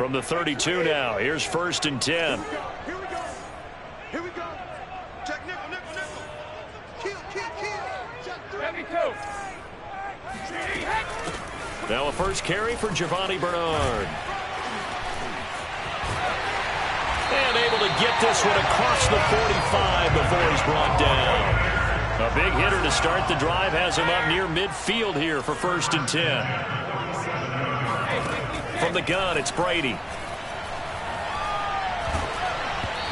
From the 32 now, here's 1st and 10. Here we go. Here we go. Check nickel, nickel, nickel. Kill. Check 3. Now a first carry for Giovanni Bernard. And able to get this one across the 45 before he's brought down. A big hitter to start the drive has him up near midfield here for 1st and 10. From the gun, it's Brady.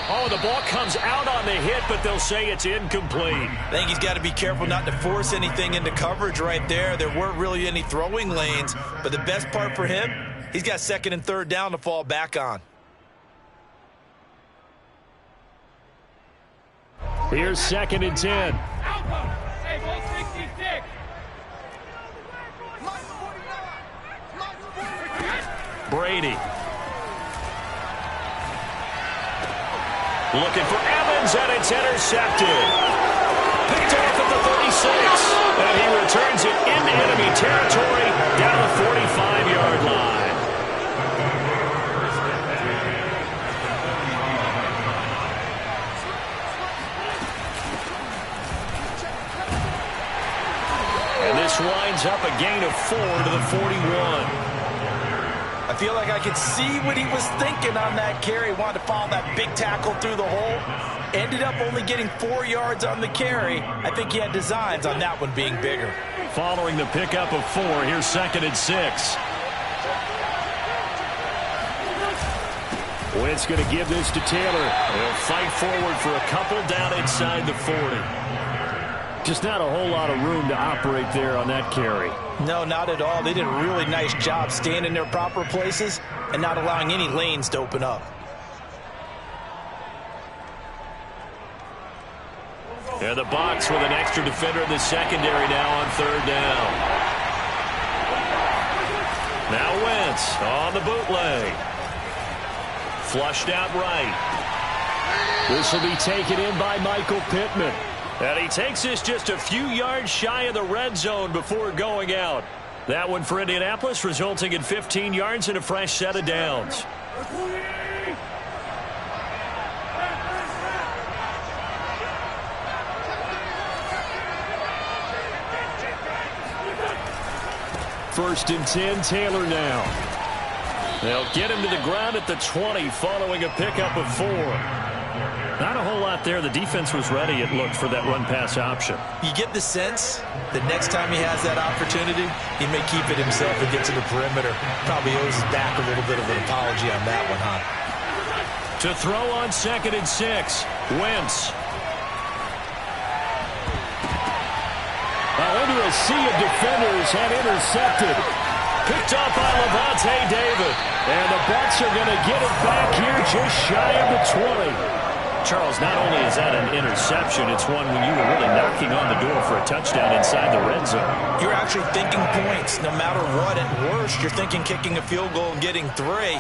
Oh, the ball comes out on the hit, but they'll say it's incomplete. I think he's got to be careful not to force anything into coverage right there. There weren't really any throwing lanes, but the best part for him, he's got 2nd and 3rd down to fall back on. Here's 2nd and 10. Brady. Looking for Evans, and it's intercepted. Picked off at the 36. And he returns it into enemy territory down the 45-yard line. And this winds up a gain of 4 to the 41. I feel like I could see what he was thinking on that carry. Wanted to follow that big tackle through the hole. Ended up only getting 4 yards on the carry. I think he had designs on that one being bigger. Following the pickup of 4, here's 2nd and 6. Wentz going to give this to Taylor. They'll fight forward for a couple down inside the 40. Just not a whole lot of room to operate there on that carry. No, not at all. They did a really nice job staying in their proper places and not allowing any lanes to open up. And the box with an extra defender in the secondary now on 3rd down. Now Wentz on the bootleg. Flushed out right. This will be taken in by Michael Pittman. And he takes this just a few yards shy of the red zone before going out. That one for Indianapolis, resulting in 15 yards and a fresh set of downs. First and 10, Taylor now. They'll get him to the ground at the 20 following a pickup of 4. Not a whole lot there. The defense was ready, it looked, for that run-pass option. You get the sense that next time he has that opportunity, he may keep it himself and get to the perimeter. Probably owes his back a little bit of an apology on that one, huh? To throw on 2nd and 6, Wentz. Into a sea of defenders and intercepted. Picked up by Lavonte David. And the Bucs are going to get it back here just shy of the 20. Charles, not only is that an interception, it's one when you were really knocking on the door for a touchdown inside the red zone. You're actually thinking points. No matter what, at worst, you're thinking kicking a field goal and getting 3.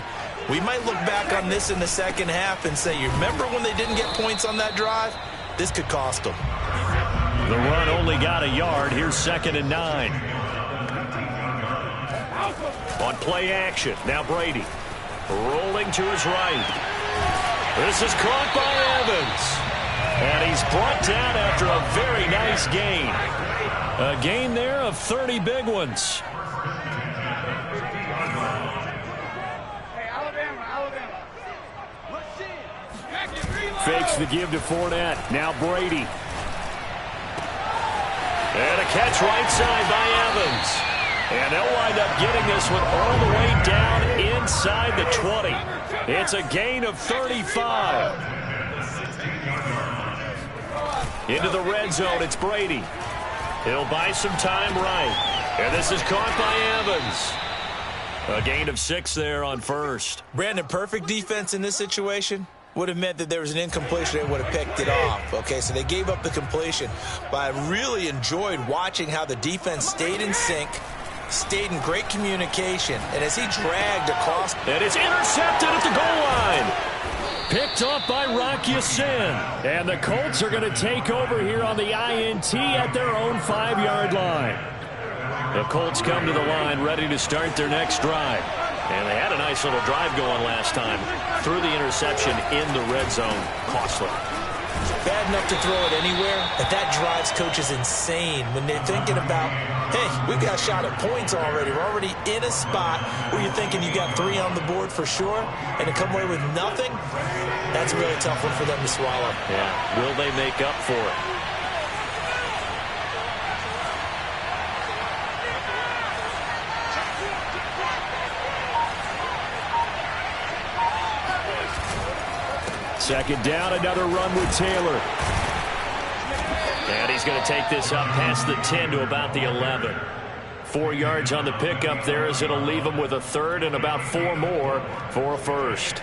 We might look back on this in the second half and say, you remember when they didn't get points on that drive? This could cost them. The run only got a yard. Here's 2nd and 9. On play action, now Brady. Rolling to his right. This is caught by Evans. And he's brought down after a very nice gain. A gain there of 30 big ones. Fakes the give to Fournette. Now Brady. And a catch right side by Evans. And they'll wind up getting this one all the way down inside the 20. It's a gain of 35. Into the red zone, it's Brady. He'll buy some time right. And this is caught by Evans. A gain of 6 there on 1st. Brandon, perfect defense in this situation would have meant that there was an incompletion. They would have picked it off. Okay, so they gave up the completion. But I really enjoyed watching how the defense stayed in sync, stayed in great communication, and as he dragged across. And it's intercepted at the goal line. Picked up by Rock Ya-Sin. And the Colts are going to take over here on the INT at their own 5-yard line. The Colts come to the line ready to start their next drive. And they had a nice little drive going last time. Threw the interception in the red zone. Costly. Bad enough to throw it anywhere, but that drives coaches insane when they're thinking about, hey, we've got a shot at points already. We're already in a spot where you're thinking you got 3 on the board for sure, and to come away with nothing, that's a really tough one for them to swallow. Yeah, will they make up for it? Second down, another run with Taylor. And he's going to take this up past the 10 to about the 11. 4 yards on the pickup there as it'll leave him with a third and about 4 more for a first.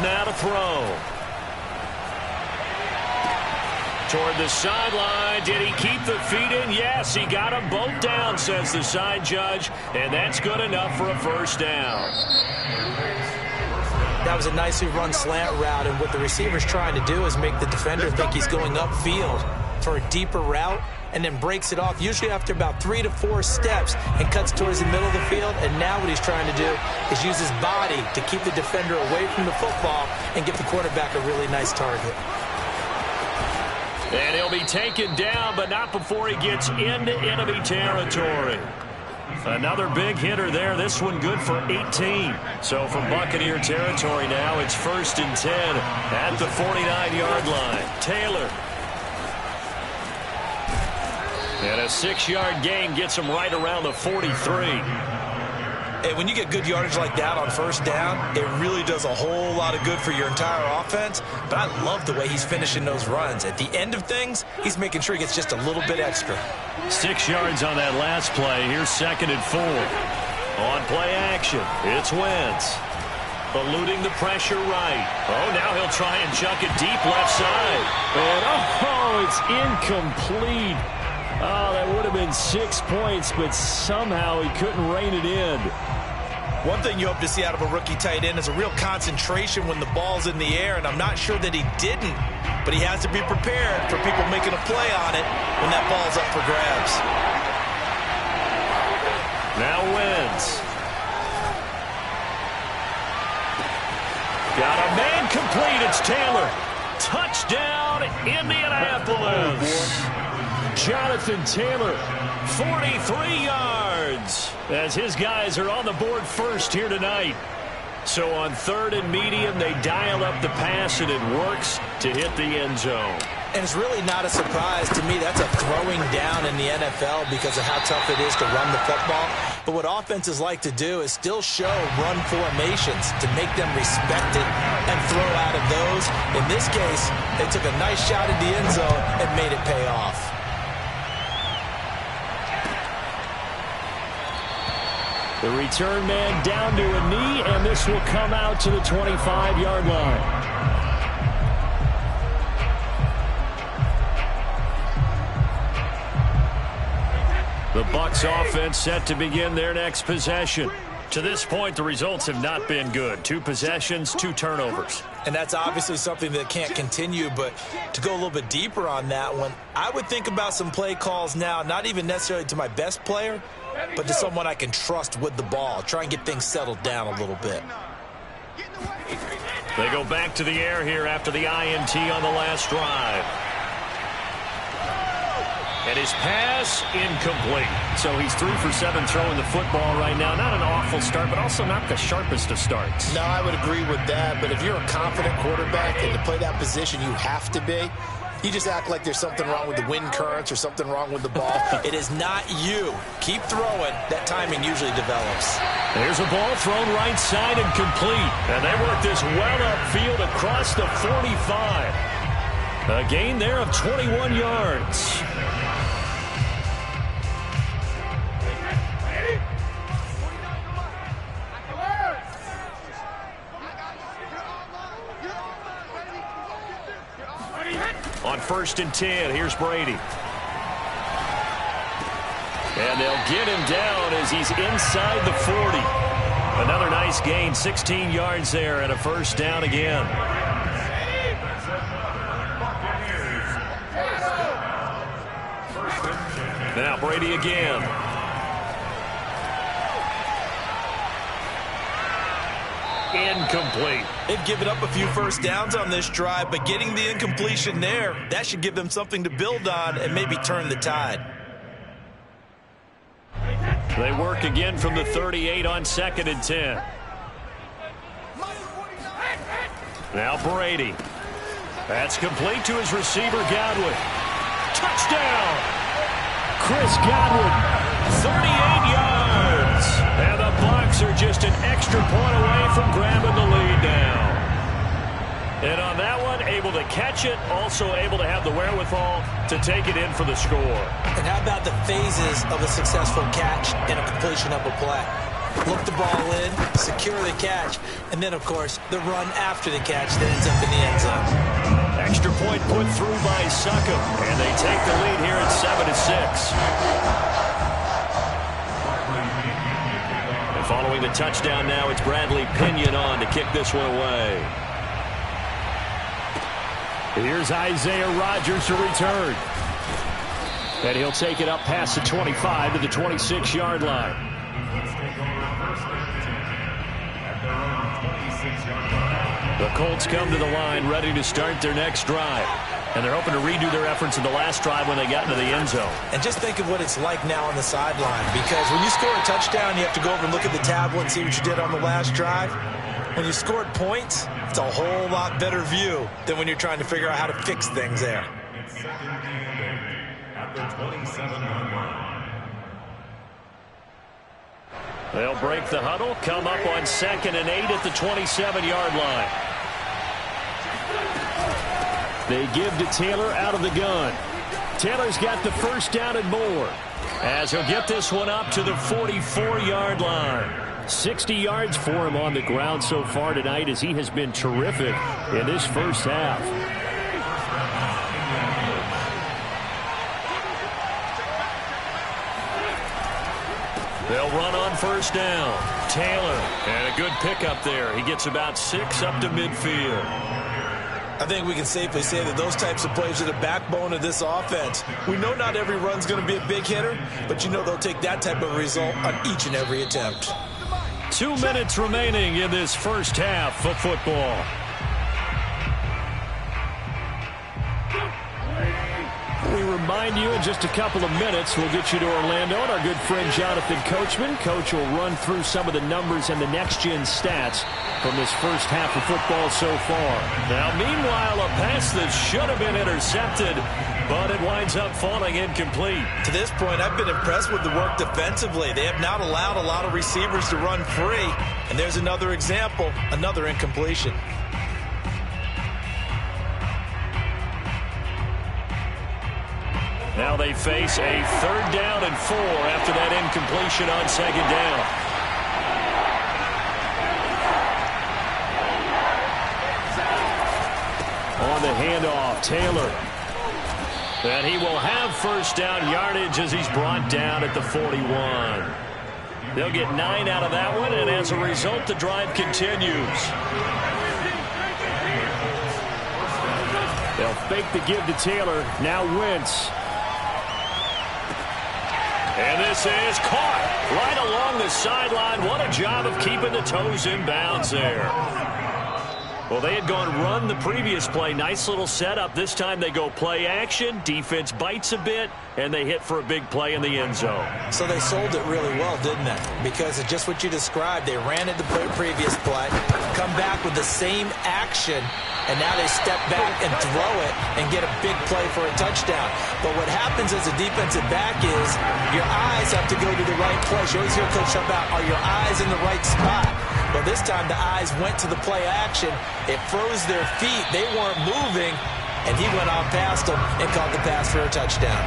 Now to throw. Toward the sideline. Did he keep the feet in? Yes, he got them both down, says the side judge. And that's good enough for a first down. That was a nicely run slant route, and what the receiver's trying to do is make the defender think he's going upfield for a deeper route, and then breaks it off, usually after about 3 to 4 steps, and cuts towards the middle of the field. And now what he's trying to do is use his body to keep the defender away from the football and give the quarterback a really nice target. And he'll be taken down, but not before he gets into enemy territory. Another big hitter there. This one good for 18. So from Buccaneer territory now, it's 1st and 10 at the 49-yard line. Taylor. And a 6-yard gain gets him right around the 43. Hey, when you get good yardage like that on first down, it really does a whole lot of good for your entire offense. But I love the way he's finishing those runs. At the end of things, he's making sure he gets just a little bit extra. 6 yards on that last play. Here's 2nd and 4. On play action, it's Wentz. Eluding the pressure right. Oh, now he'll try and chuck it deep left side. And, it's incomplete. Oh, that would have been 6 points, but somehow he couldn't rein it in. One thing you hope to see out of a rookie tight end is a real concentration when the ball's in the air, and I'm not sure that he didn't, but he has to be prepared for people making a play on it when that ball's up for grabs. Now Wentz. Got a man complete. It's Taylor. Touchdown, Indianapolis. Jonathan Taylor, 43 yards, as his guys are on the board first here tonight. So on 3rd and medium, they dial up the pass, and it works to hit the end zone. And it's really not a surprise to me. That's a throwing down in the NFL because of how tough it is to run the football. But what offenses like to do is still show run formations to make them respect it and throw out of those. In this case, they took a nice shot at the end zone and made it pay off. The return man down to a knee, and this will come out to the 25-yard line. The Bucs offense set to begin their next possession. To this point, the results have not been good. 2 possessions, 2 turnovers. And that's obviously something that can't continue, but to go a little bit deeper on that one, I would think about some play calls now, not even necessarily to my best player, but to someone I can trust with the ball. Try and get things settled down a little bit. They go back to the air here after the INT on the last drive. And his pass incomplete. So he's 3 for 7 throwing the football right now. Not an awful start, but also not the sharpest of starts. No, I would agree with that. But if you're a confident quarterback and to play that position, you have to be. You just act like there's something wrong with the wind currents or something wrong with the ball. It is not you. Keep throwing. That timing usually develops. There's a ball thrown right side and complete. And they work this well upfield across the 45. A gain there of 21 yards. 1st and 10. Here's Brady. And they'll get him down as he's inside the 40. Another nice gain, 16 yards there, and a 1st down again. Now Brady again. Incomplete. They've given up a few 1st downs on this drive, but getting the incompletion there, that should give them something to build on and maybe turn the tide. They work again from the 38 on 2nd and 10. Now Brady. That's complete to his receiver, Godwin. Touchdown! Chris Godwin, 38 yards. And the Bucs are just an extra point away from grabbing the lead now. And on that one, able to catch it, also able to have the wherewithal to take it in for the score. And how about the phases of a successful catch and a completion of a play? Look the ball in, secure the catch, and then, of course, the run after the catch that ends up in the end zone. Extra point put through by Succop, and they take the lead here at 7-6. And following the touchdown now, it's Bradley Pinion on to kick this one away. Here's Isaiah Rodgers to return. And he'll take it up past the 25 to the 26-yard line. The Colts come to the line ready to start their next drive. And they're hoping to redo their efforts in the last drive when they got into the end zone. And just think of what it's like now on the sideline. Because when you score a touchdown, you have to go over and look at the tablet and see what you did on the last drive. When you scored points, it's a whole lot better view than when you're trying to figure out how to fix things there. They'll break the huddle, come up on 2nd and 8 at the 27-yard line. They give to Taylor out of the gun. Taylor's got the 1st down and more, as he'll get this one up to the 44-yard line. 60 yards for him on the ground so far tonight, as he has been terrific in this first half. They'll run on 1st down. Taylor, and a good pickup there. He gets about 6 up to midfield. I think we can safely say that those types of plays are the backbone of this offense. We know not every run's going to be a big hitter, but you know they'll take that type of result on each and every attempt. 2 minutes remaining in this first half of football. We remind you in just a couple of minutes, we'll get you to Orlando and our good friend Jonathan Coachman. Coach will run through some of the numbers and the next-gen stats from this first half of football so far. Now, meanwhile, a pass that should have been intercepted, but it winds up falling incomplete. To this point, I've been impressed with the work defensively. They have not allowed a lot of receivers to run free. And there's another example, another incompletion. Now they face a 3rd down and 4 after that incompletion on 2nd down. On the handoff, Taylor. And he will have 1st down yardage as he's brought down at the 41. They'll get 9 out of that one, and as a result, the drive continues. They'll fake the give to Taylor. Now Wentz. And this is caught right along the sideline. What a job of keeping the toes in bounds there. Well, they had gone run the previous play. Nice little setup. This time they go play action. Defense bites a bit, and they hit for a big play in the end zone. So they sold it really well, didn't they? Because it's just what you described. They ran it the previous play, come back with the same action, and now they step back and throw it and get a big play for a touchdown. But what happens as a defensive back is your eyes have to go to the right place. You always hear Coach talk about, are your eyes in the right spot? Well, this time the eyes went to the play action. It froze their feet. They weren't moving, and he went on past them and caught the pass for a touchdown.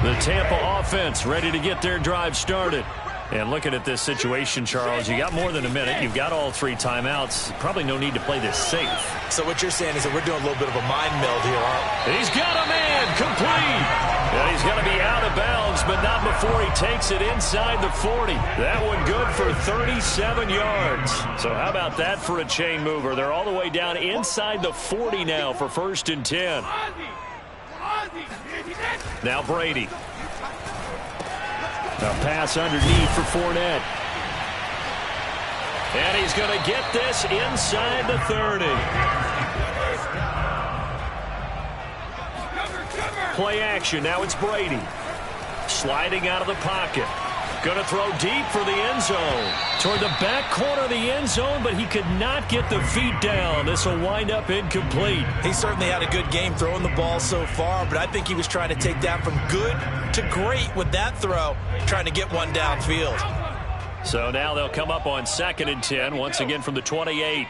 The Tampa offense ready to get their drive started. And looking at this situation, Charles, you got more than a minute. You've got all 3 timeouts. Probably no need to play this safe. So what you're saying is that we're doing a little bit of a mind meld here, aren't we? He's got a man complete. And he's going to be out of bounds, but not before he takes it inside the 40. That one good for 37 yards. So how about that for a chain mover? They're all the way down inside the 40 now for 1st and 10. Now Brady. A pass underneath for Fournette. And he's going to get this inside the 30. Play action. Now it's Brady. Sliding out of the pocket. Going to throw deep for the end zone. Toward the back corner of the end zone, but he could not get the feet down. This will wind up incomplete. He certainly had a good game throwing the ball so far, but I think he was trying to take that from good to great with that throw, trying to get one downfield. So now they'll come up on 2nd and 10, once again from the 28.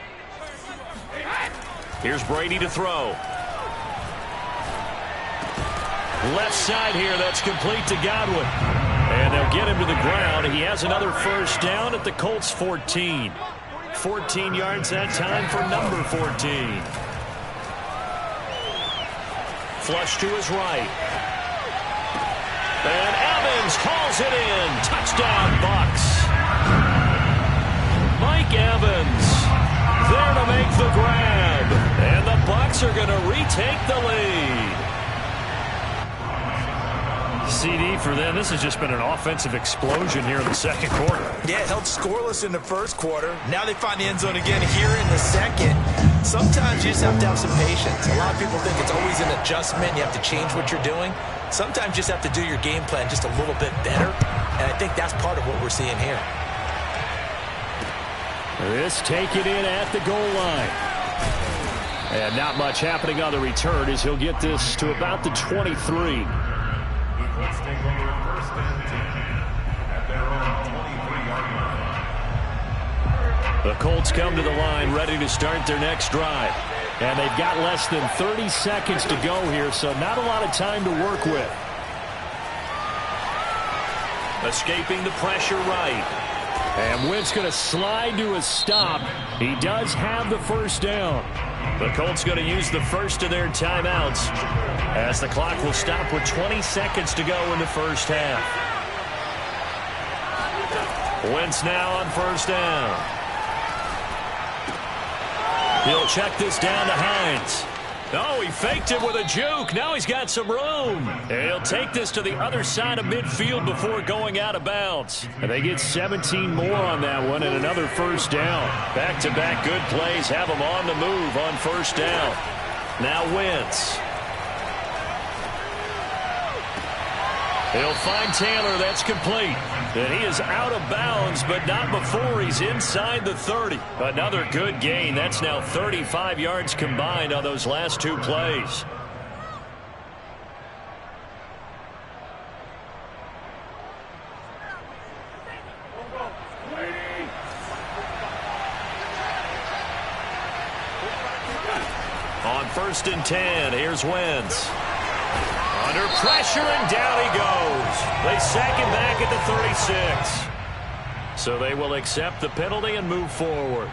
Here's Brady to throw. Left side here, that's complete to Godwin. And they'll get him to the ground. He has another 1st down at the Colts 14. 14 yards that time for number 14. Flush to his right. And Evans hauls it in. Touchdown, Bucs. Mike Evans there to make the grab. And the Bucs are going to retake the lead. CD for them. This has just been an offensive explosion here in the 2nd quarter. Yeah, it held scoreless in the 1st quarter. Now they find the end zone again here in the 2nd. Sometimes you just have to have some patience. A lot of people think it's always an adjustment. You have to change what you're doing. Sometimes you just have to do your game plan just a little bit better. And I think that's part of what we're seeing here. This take it in at the goal line. And not much happening on the return as he'll get this to about the 23. Let's take over 1st and 10 at their own 23-yard line. The Colts come to the line ready to start their next drive. And they've got less than 30 seconds to go here, so not a lot of time to work with. Escaping the pressure right. And Wentz going to slide to a stop. He does have the 1st down. The Colts going to use the first of their timeouts as the clock will stop with 20 seconds to go in the 1st half. Wentz now on 1st down. He'll check this down to Hines. Oh, he faked it with a juke. Now he's got some room. And he'll take this to the other side of midfield before going out of bounds. And they get 17 more on that one and another 1st down. Back-to-back good plays have them on the move on 1st down. Now Wentz. He'll find Taylor. That's complete. And he is out of bounds, but not before he's inside the 30. Another good gain. That's now 35 yards combined on those last 2 plays. On 1st and 10, here's Wentz. Under pressure, and down he goes. They sack him back at the 36. So they will accept the penalty and move forward.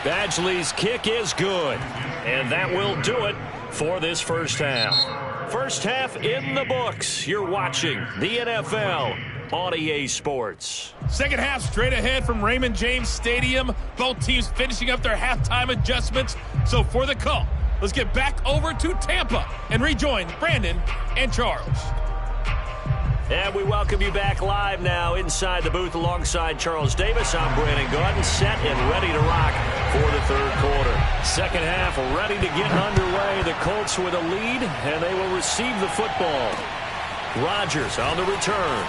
Badgley's kick is good, and that will do it for this 1st half. 1st half in the books. You're watching the NFL on EA Sports. 2nd half straight ahead from Raymond James Stadium. Both teams finishing up their halftime adjustments. So for the call, let's get back over to Tampa and rejoin Brandon and Charles. And we welcome you back live now inside the booth alongside Charles Davis. I'm Brandon Gaudin, set and ready to rock for the 3rd quarter. 2nd half ready to get underway. The Colts with a lead, and they will receive the football. Rodgers on the return.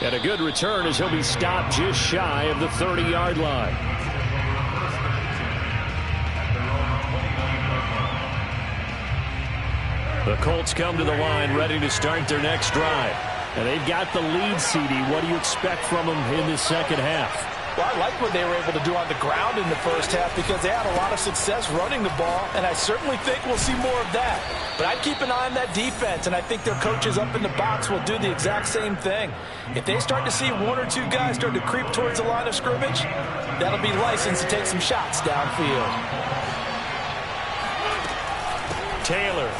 And a good return as he'll be stopped just shy of the 30-yard line. The Colts come to the line ready to start their next drive. And they've got the lead, CD. What do you expect from them in the second half? Well, I like what they were able to do on the ground in the first half because they had a lot of success running the ball, and I certainly think we'll see more of that. But I'd keep an eye on that defense, and I think their coaches up in the box will do the exact same thing. If they start to see one or two guys start to creep towards the line of scrimmage, that'll be license to take some shots downfield. Taylor.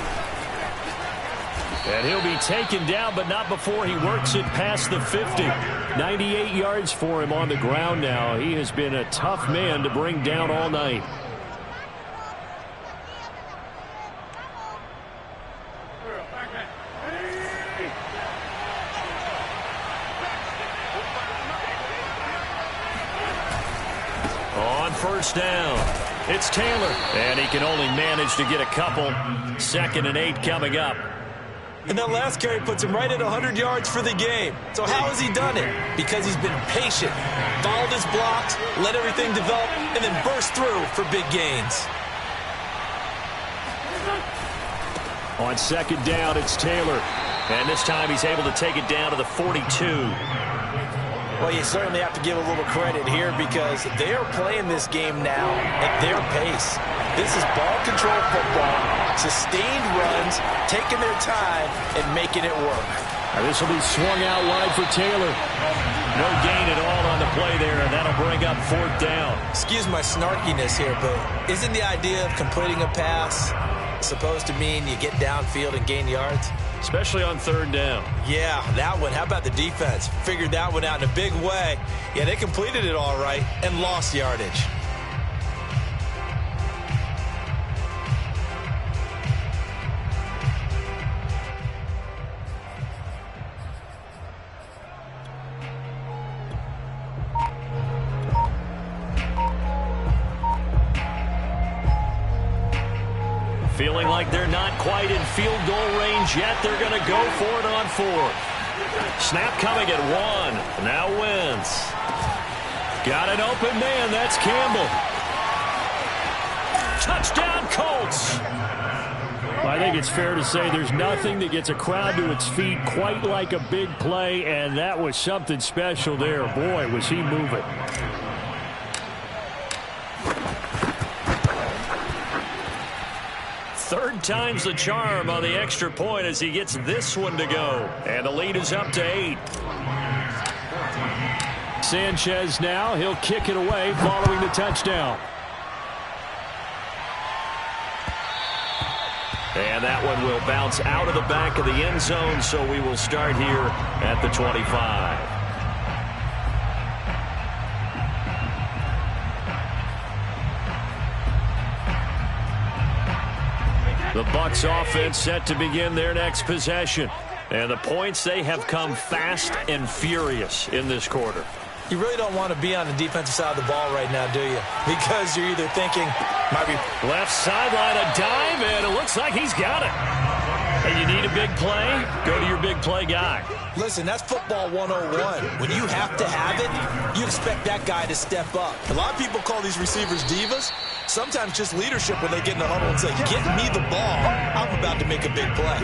And he'll be taken down, but not before he works it past the 50. 98 yards for him on the ground now. He has been a tough man to bring down all night. On first down, it's Taylor. And he can only manage to get a couple. 2nd and 8 coming up. And that last carry puts him right at 100 yards for the game. So how has he done it? Because he's been patient, followed his blocks, let everything develop, and then burst through for big gains. On 2nd down, it's Taylor. And this time he's able to take it down to the 42. Well, you certainly have to give a little credit here because they are playing this game now at their pace. This is ball control football, sustained runs, taking their time, and making it work. This will be swung out wide for Taylor. No gain at all on the play there, and that'll bring up 4th down. Excuse my snarkiness here, but isn't the idea of completing a pass supposed to mean you get downfield and gain yards? Especially on 3rd down. Yeah, that one. How about the defense? Figured that one out in a big way. Yeah, they completed it all right and lost yardage. Feeling like they're not quite in field goal range yet. They're going to go for it on 4th. Snap coming at 1. Now Wentz. Got an open man. That's Campbell. Touchdown, Colts. I think it's fair to say there's nothing that gets a crowd to its feet quite like a big play, and that was something special there. Boy, was he moving. Third time's the charm on the extra point as he gets this one to go. And the lead is up to 8. Sanchez now. He'll kick it away following the touchdown. And that one will bounce out of the back of the end zone, so we will start here at the 25. The Bucs offense set to begin their next possession. And the points, they have come fast and furious in this quarter. You really don't want to be on the defensive side of the ball right now, do you? Because you're either thinking, might be left sideline, a dive, and it looks like he's got it. And you need a big play? Go to your big play guy. Listen, that's football 101. When you have to have it, you expect that guy to step up. A lot of people call these receivers divas. Sometimes just leadership when they get in the huddle and say, get me the ball. I'm about to make a big play.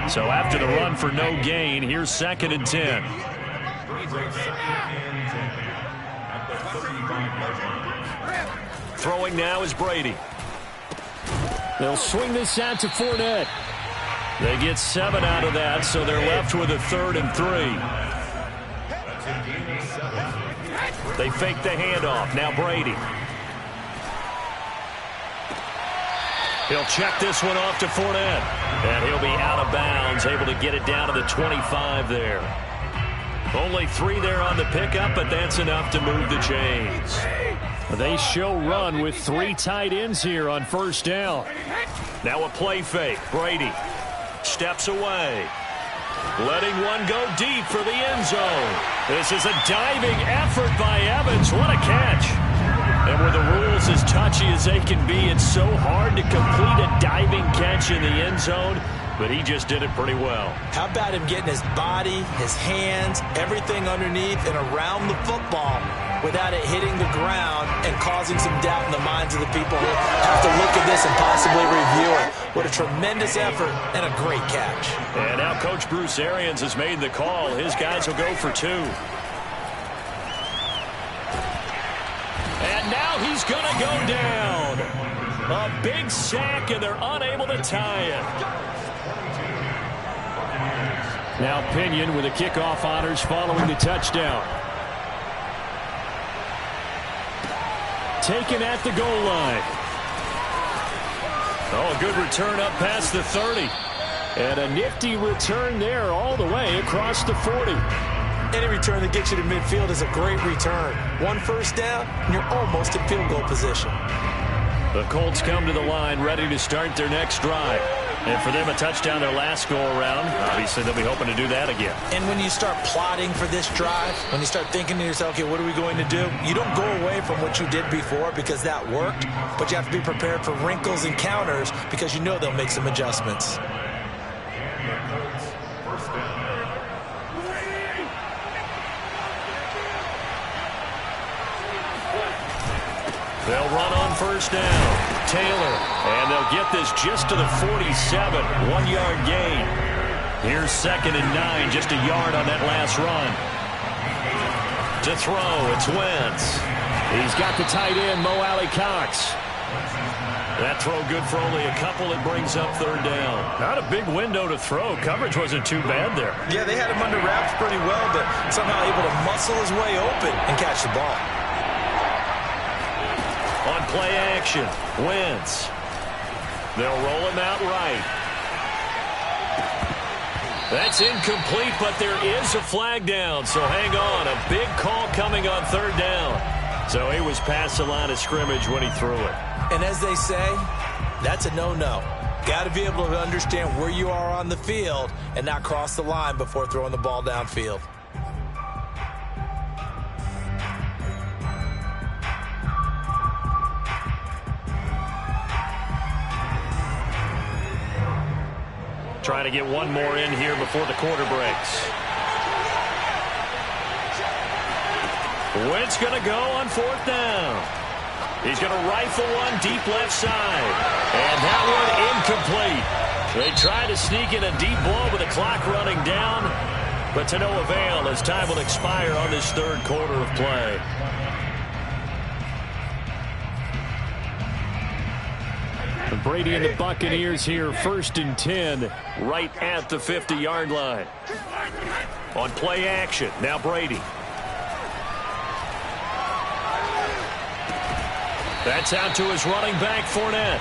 So after the run for no gain, here's 2nd and 10. Throwing now is Brady. They'll swing this out to Fournette. They get 7 out of that, so they're left with a 3rd and 3. They fake the handoff. Now Brady. He'll check this one off to Fournette. And he'll be out of bounds, able to get it down to the 25 there. Only 3 there on the pickup, but that's enough to move the chains. They show run with 3 tight ends here on first down. Now a play fake. Brady steps away. Letting one go deep for the end zone. This is a diving effort by Evans. What a catch. And with the rules as touchy as they can be, it's so hard to complete a diving catch in the end zone, but he just did it pretty well. How about him getting his body, his hands, everything underneath and around the football without it hitting the ground and causing some doubt in the minds of the people who have to look at this and possibly review it. What a tremendous effort and a great catch. And now Coach Bruce Arians has made the call. His guys will go for 2. And now he's going to go down. A big sack, and they're unable to tie it. Now Pinion with the kickoff honors following the touchdown. Taken at the goal line. Oh, a good return up past the 30. And a nifty return there all the way across the 40. Any return that gets you to midfield is a great return. 1 first down, and you're almost in field goal position. The Colts come to the line ready to start their next drive. And for them, a touchdown their last go-around. Obviously, they'll be hoping to do that again. And when you start plotting for this drive, when you start thinking to yourself, okay, what are we going to do? You don't go away from what you did before because that worked, but you have to be prepared for wrinkles and counters because you know they'll make some adjustments. They'll run on first down. Taylor, and they'll get this just to the 47. 1-yard gain. Here's 2nd and 9, just a yard on that last run. To throw, it's Wentz. He's got the tight end, Mo Alley-Cox. That throw good for only a couple. It brings up 3rd down. Not a big window to throw. Coverage wasn't too bad there. Yeah, they had him under wraps pretty well, but somehow able to muscle his way open and catch the ball. On play action, Wentz. They'll roll him out right. That's incomplete, but there is a flag down, so hang on. A big call coming on 3rd down. So he was past the line of scrimmage when he threw it. And as they say, that's a no-no. Got to be able to understand where you are on the field and not cross the line before throwing the ball downfield. Trying to get one more in here before the quarter breaks. Wentz going to go on 4th down. He's going to rifle one deep left side. And that one incomplete. They try to sneak in a deep ball with the clock running down, but to no avail as time will expire on this 3rd quarter of play. Brady and the Buccaneers here, 1st and 10, right at the 50-yard line. On play action, now Brady. That's out to his running back, Fournette.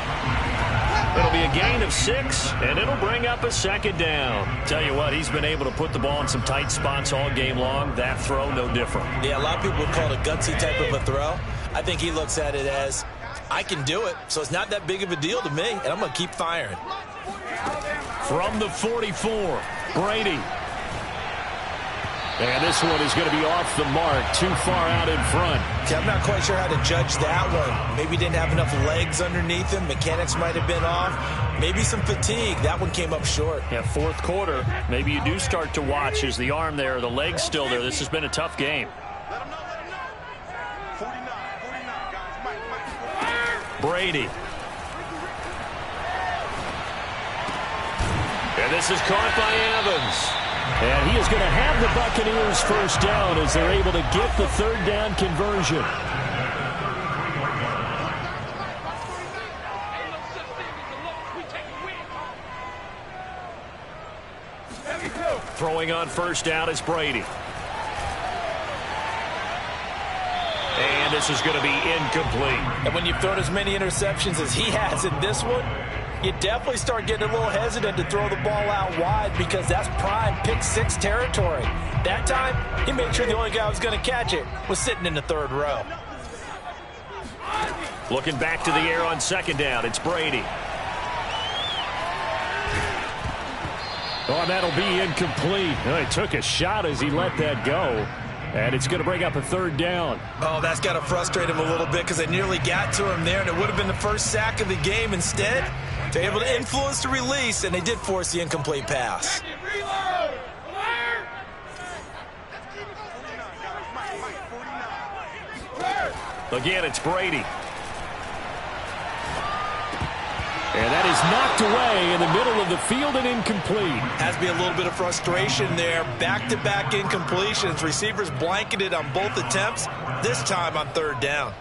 It'll be a gain of 6, and it'll bring up a 2nd down. Tell you what, he's been able to put the ball in some tight spots all game long. That throw, no different. Yeah, a lot of people would call it a gutsy type of a throw. I think he looks at it as, I can do it, so it's not that big of a deal to me, and I'm going to keep firing. From the 44, Brady. And this one is going to be off the mark, too far out in front. Okay, I'm not quite sure how to judge that one. Maybe he didn't have enough legs underneath him. Mechanics might have been off. Maybe some fatigue. That one came up short. Yeah, 4th quarter. Maybe you do start to watch. Is the arm there, the leg's still there? This has been a tough game. Let him know, let him know. 49, guys. Mike. Brady. And this is caught by Evans. And he is going to have the Buccaneers 1st down as they're able to get the 3rd down conversion. Throwing on 1st down is Brady. And this is going to be incomplete. And when you've thrown as many interceptions as he has in this one, you definitely start getting a little hesitant to throw the ball out wide because that's prime pick 6 territory. That time, he made sure the only guy who was going to catch it was sitting in the 3rd row. Looking back to the air on 2nd down, it's Brady. Oh, and that'll be incomplete. Oh, he took a shot as he let that go. And it's going to bring up a 3rd down. Oh, that's got to frustrate him a little bit because they nearly got to him there, and it would have been the first sack of the game. Instead, they're able to influence the release, and they did force the incomplete pass. Again, it's Brady. And that is knocked away in the middle of the field and incomplete. Has to be a little bit of frustration there. Back-to-back incompletions. Receivers blanketed on both attempts, this time on third down.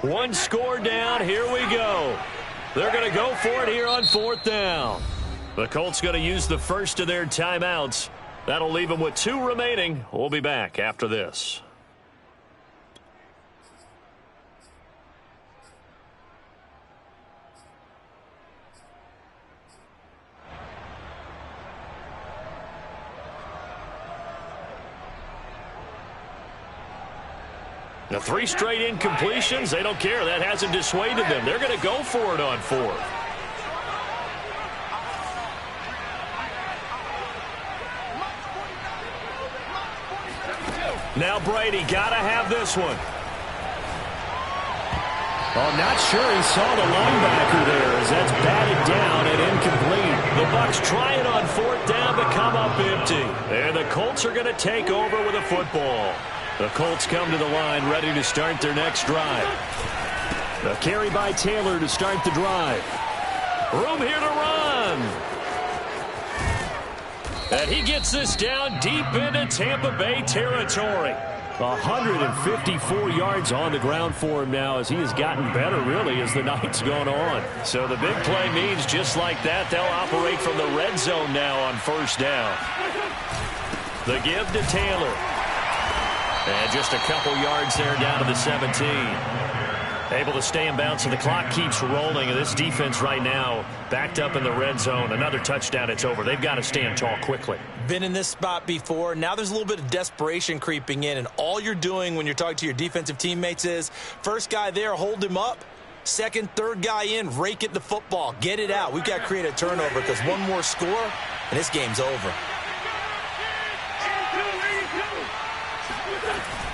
One score down. Here we go. They're going to go for it here on fourth down. The Colts going to use the first of their timeouts. That'll leave them with 2 remaining. We'll be back after this. Now 3 straight incompletions. They don't care. That hasn't dissuaded them. They're going to go for it on fourth. Now Brady got to have this one. Oh, not sure he saw the linebacker there as that's batted down and incomplete. The Bucs try it on fourth down to come up empty. And the Colts are going to take over with a football. The Colts come to the line ready to start their next drive. A carry by Taylor to start the drive. Room here to run. And he gets this down deep into Tampa Bay territory. 154 yards on the ground for him now as he has gotten better, really, as the night's gone on. So the big play means just like that, they'll operate from the red zone now on first down. The give to Taylor. And just a couple yards there down to the 17. Able to stay in bounds, so the clock keeps rolling. And this defense right now backed up in the red zone. Another touchdown, it's over. They've got to stand tall quickly. Been in this spot before. Now there's a little bit of desperation creeping in. And all you're doing when you're talking to your defensive teammates is, first guy there, hold him up. Second, third guy in, rake it the football. Get it out. We've got to create a turnover because one more score, and this game's over.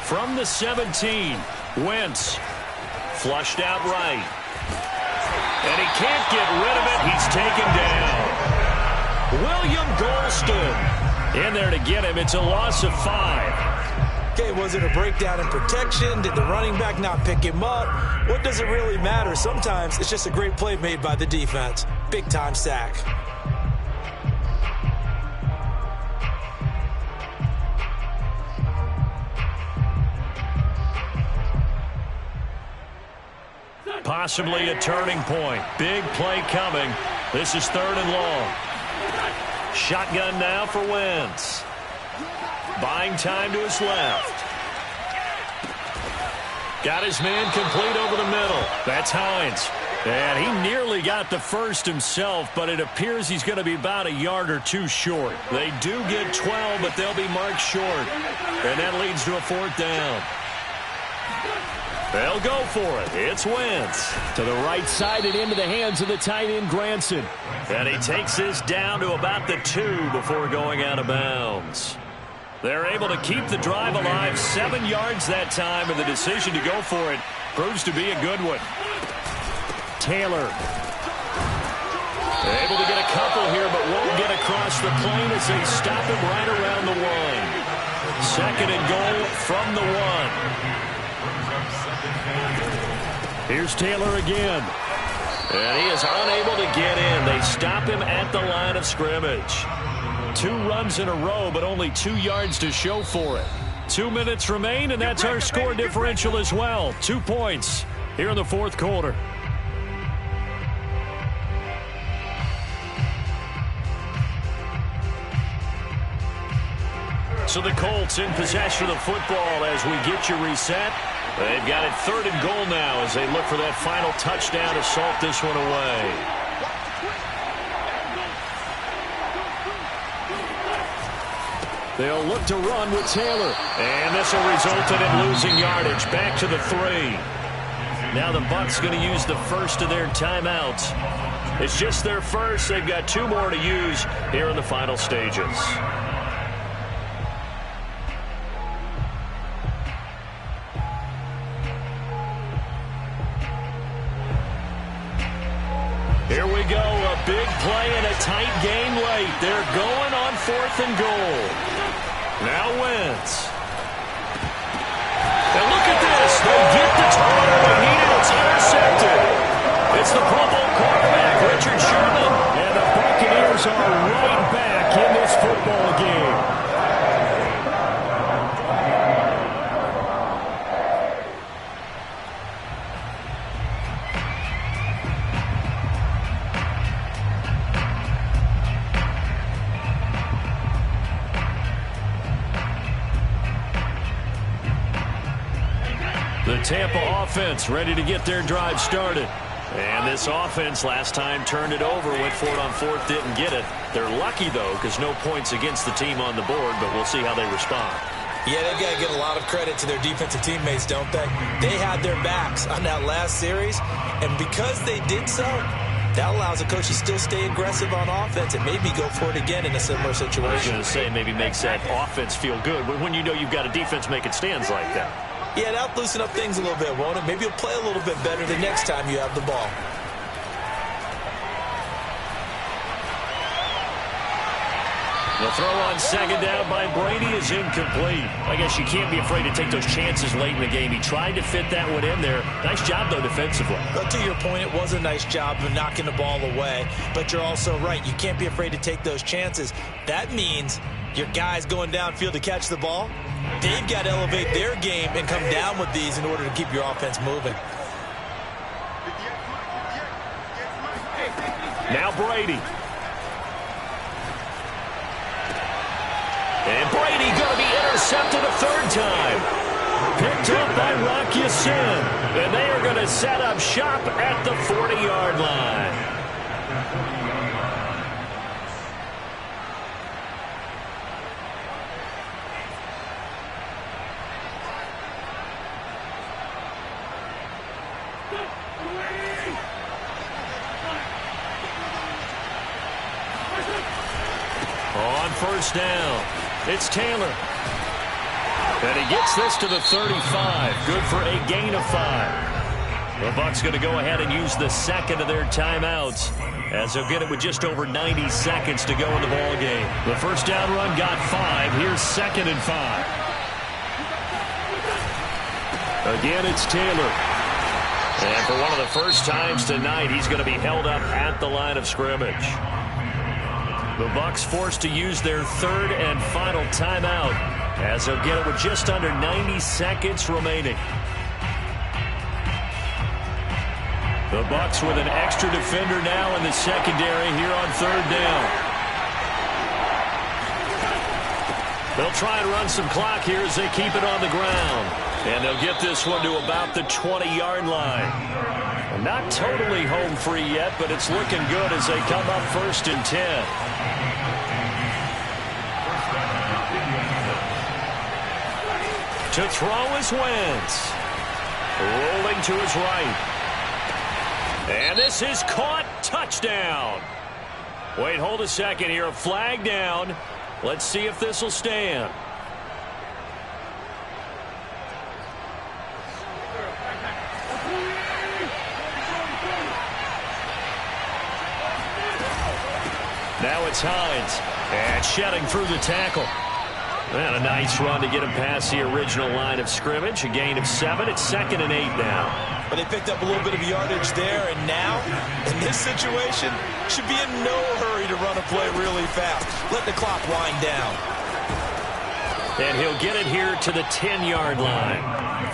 From the 17, Wentz flushed out right. And he can't get rid of it. He's taken down. William Golston in there to get him. It's a loss of 5. Okay, was it a breakdown in protection? Did the running back not pick him up? What does it really matter? Sometimes it's just a great play made by the defense. Big-time sack. Possibly a turning point. Big play coming. This is 3rd and long. Shotgun now for Wentz. Buying time to his left. Got his man complete over the middle. That's Hines. And he nearly got the first himself, but it appears he's going to be about a yard or 2 short. They do get 12, but they'll be marked short. And that leads to a 4th down. They'll go for it. It's Wentz. To the right side and into the hands of the tight end, Granson. And he takes this down to about the 2 before going out of bounds. They're able to keep the drive alive. 7 yards that time, and the decision to go for it proves to be a good one. Taylor. They're able to get a couple here, but won't get across the plane as they stop him right around the 1. 2nd and goal from the 1. Here's Taylor again. And he is unable to get in. They stop him at the line of scrimmage. 2 runs in a row, but only 2 yards to show for it. 2 minutes remain, and that's our score differential as well. 2 points here in the 4th quarter. So the Colts in possession of the football as we get you reset. They've got it 3rd and goal now as they look for that final touchdown to salt this one away. They'll look to run with Taylor. And this will result in losing yardage. Back to the 3. Now the Bucs going to use the first of their timeouts. It's just their first. They've got 2 more to use here in the final stages. big play in a tight game late. They're going on 4th and goal. Now Wentz. And look at this. They get the turnover they needed. It's intercepted. It's the Pro Bowl quarterback, Richard Sherman. And the Buccaneers are right back in this football game. The Tampa offense ready to get their drive started. And this offense last time turned it over, went for it on 4th, didn't get it. They're lucky, though, because no points against the team on the board, but we'll see how they respond. Yeah, they've got to give a lot of credit to their defensive teammates, don't they? They had their backs on that last series, and because they did so, that allows the coach to still stay aggressive on offense and maybe go for it again in a similar situation. I was going to say maybe makes that offense feel good, but when you know you've got a defense making stands like that. Yeah, that'll loosen up things a little bit, won't it? Maybe you'll play a little bit better the next time you have the ball. The throw on 2nd down by Brady is incomplete. I guess you can't be afraid to take those chances late in the game. He tried to fit that one in there. Nice job, though, defensively. But to your point, it was a nice job of knocking the ball away. But you're also right. You can't be afraid to take those chances. That means your guys going downfield to catch the ball, they've got to elevate their game and come down with these in order to keep your offense moving. Now Brady. And Brady going to be intercepted a 3rd time. Picked up by Rock Ya-Sin. And they are going to set up shop at the 40-yard line. On 1st down, it's Taylor. And he gets this to the 35. Good for a gain of 5. The Bucs going to go ahead and use the 2nd of their timeouts, as they'll get it with just over 90 seconds to go in the ball game. The 1st down run got 5. Here's 2nd and 5. Again, it's Taylor. And for one of the first times tonight, he's going to be held up at the line of scrimmage. The Bucs forced to use their 3rd and final timeout, as they'll get it with just under 90 seconds remaining. The Bucs with an extra defender now in the secondary here on 3rd down. They'll try and run some clock here as they keep it on the ground. And they'll get this one to about the 20-yard line. Not totally home free yet, but it's looking good as they come up 1st and 10. To throw is Wentz. Rolling to his right. And this is caught. Touchdown. Wait, hold a second here. A flag down. Let's see if this will stand. Now it's Hines. And shedding through the tackle. And a nice run to get him past the original line of scrimmage. A gain of 7. It's 2nd and 8 now. But they picked up a little bit of yardage there, and now, in this situation, should be in no hurry to run a play really fast. Let the clock wind down. And he'll get it here to the 10-yard line.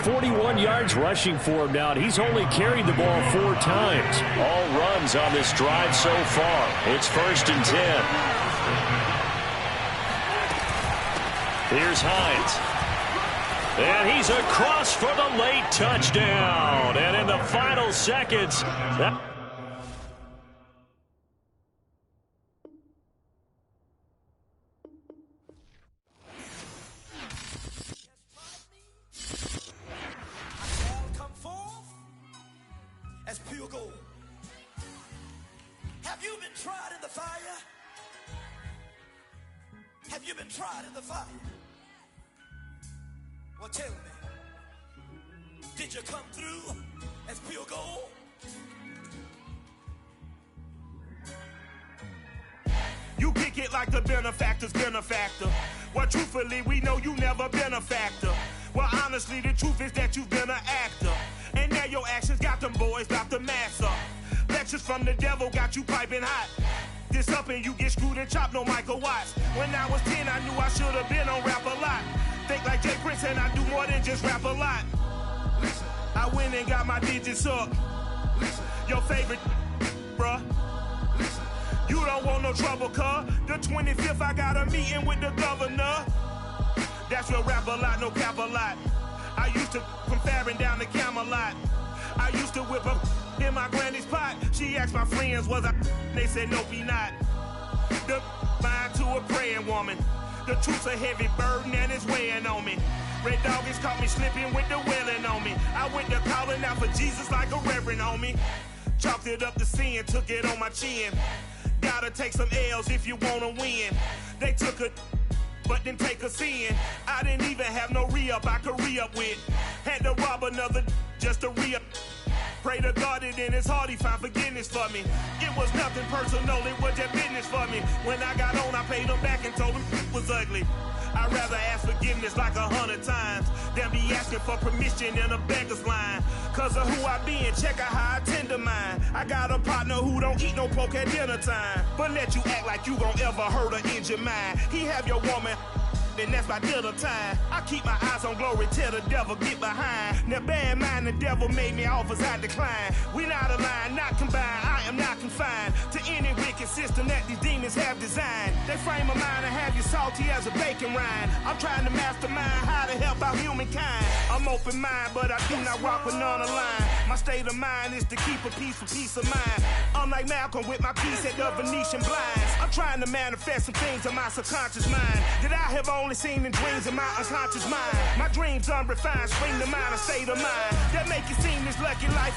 41 yards rushing for him now. He's only carried the ball 4 times. All runs on this drive so far. It's 1st and 10. Here's Hines. And he's across for the late touchdown. And in the final seconds, come forth as pure gold. Have you been tried in the fire? Have you been tried in the fire? Well, tell me, did you come through as pure gold? it like the benefactor's been a factor. Well, truthfully, we know you never been a factor. Well, honestly, the truth is that you've been an actor. And now your actions got them boys dropped the mask up. Lectures from the devil got you piping hot. This up and you get screwed and chopped, no Michael Watts. When I was 10, I knew I should have been on Rap a Lot. Think like Jay Prince and I do more than just rap a lot. Listen. I went and got my digits up. Listen. Your favorite, bruh. Listen. You don't want no trouble, cuz. The 25th, I got a meeting with the governor. That's real Rap a Lot, no cap a lot. I used to from Farron down to Camelot. I used to whip up in my granny's pot. She asked my friends, was I? They said, nope, he not. The mind to a praying woman. The truth's a heavy burden and it's weighing on me. Red Doggies caught me slipping with the wailing on me. I went to calling out for Jesus like a reverend on me. Chalked it up to sin, took it on my chin. Gotta take some L's if you wanna win. They took a but didn't take us in. I didn't even have no re-up I could re-up with. Had to rob another just to re-up. Pray to God that in his heart he found forgiveness for me. It was nothing personal, it was just business for me. When I got on, I paid him back and told him it was ugly. I'd rather ask forgiveness like 100 times than be asking for permission in a beggar's line. Cause of who I be and check out how I tend to mine. I got a partner who don't eat no pork at dinner time, but let you act like you gon' ever hurt or injure mine. He have your woman, and that's my dinner time. I keep my eyes on glory till the devil get behind. Now bear in mind the devil made me offers I decline. We not aligned, not combined, I am not confined to any wicked system that these demons have designed. They frame a mind and have you salty as a bacon rind. I'm trying to mastermind how to help out humankind. I'm open mind, but I do not rock with none aligned. My state of mind is to keep a peace for peace of mind. Unlike Malcolm with my piece at the Venetian blinds. I'm trying to manifest some things in my subconscious mind that I have only seen in dreams in my unconscious mind. My dreams unrefined, spring to mind, a state of mind that make it seem this lucky life